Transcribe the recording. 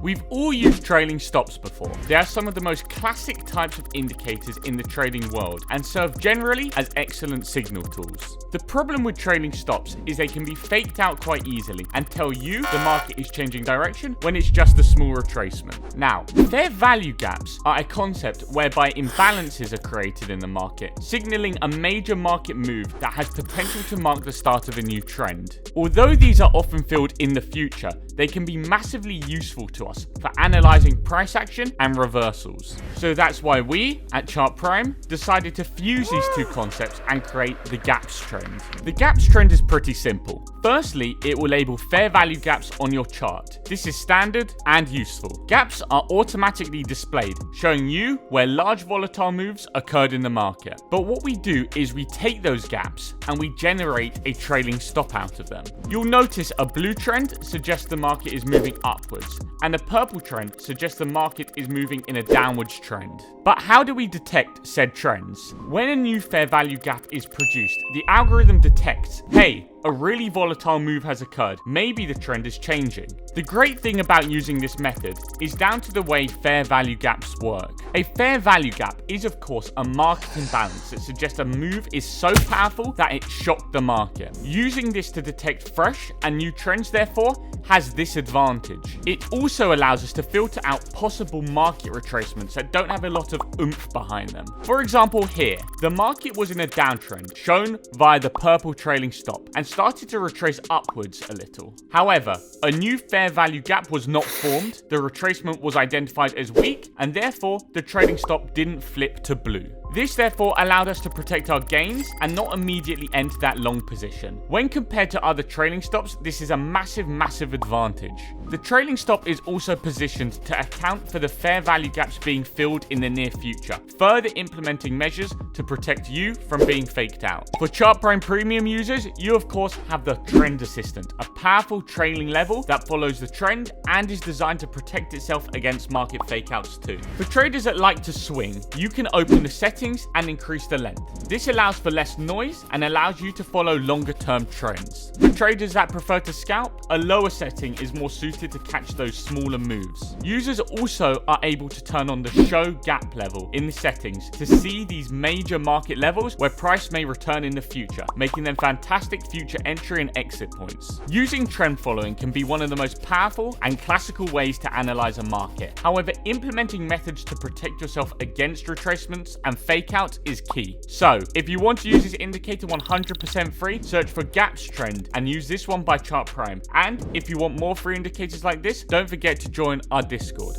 We've all used trailing stops before. They are some of the most classic types of indicators in the trading world and serve generally as excellent signal tools. The problem with trailing stops is they can be faked out quite easily and tell you the market is changing direction when it's just a small retracement. Now, fair value gaps are a concept whereby imbalances are created in the market, signaling a major market move that has potential to mark the start of a new trend. Although these are often filled in the future, they can be massively useful to us for analyzing price action and reversals. So that's why we, at Chart Prime, decided to fuse these two concepts and create the gaps trend. The gaps trend is pretty simple. Firstly, it will label fair value gaps on your chart. This is standard and useful. Gaps are automatically displayed, showing you where large volatile moves occurred in the market. But what we do is we take those gaps and we generate a trailing stop out of them. You'll notice a blue trend suggests the market is moving upwards, and a purple trend suggests the market is moving in a downwards trend. But how do we detect said trends? When a new fair value gap is produced, the algorithm detects, hey, a really volatile move has occurred. Maybe the trend is changing. The great thing about using this method is down to the way fair value gaps work. A fair value gap is of course a market imbalance that suggests a move is so powerful that it shocked the market. Using this to detect fresh and new trends therefore has this advantage. It also allows us to filter out possible market retracements that don't have a lot of oomph behind them. For example here, the market was in a downtrend shown via the purple trailing stop and started to retrace upwards a little. However, a new fair value gap was not formed, the retracement was identified as weak, and therefore the trading stop didn't flip to blue. This therefore allowed us to protect our gains and not immediately enter that long position. When compared to other trailing stops, this is a massive advantage. The trailing stop is also positioned to account for the fair value gaps being filled in the near future, further implementing measures to protect you from being faked out. For Chart Prime Premium users, you of course have the Trend Assistant, a powerful trailing level that follows the trend and is designed to protect itself against market fakeouts too. For traders that like to swing, you can open the settings and increase the length. This allows for less noise and allows you to follow longer term trends. For traders that prefer to scalp, a lower setting is more suited to catch those smaller moves. Users also are able to turn on the show gap level in the settings to see these major market levels where price may return in the future, making them fantastic future entry and exit points. Using trend following can be one of the most powerful and classical ways to analyze a market. However, implementing methods to protect yourself against retracements and fakeouts is key. So, if you want to use this indicator 100% free, search for Gaps Trend and use this one by Chart Prime. And if you want more free indicators like this, don't forget to join our Discord.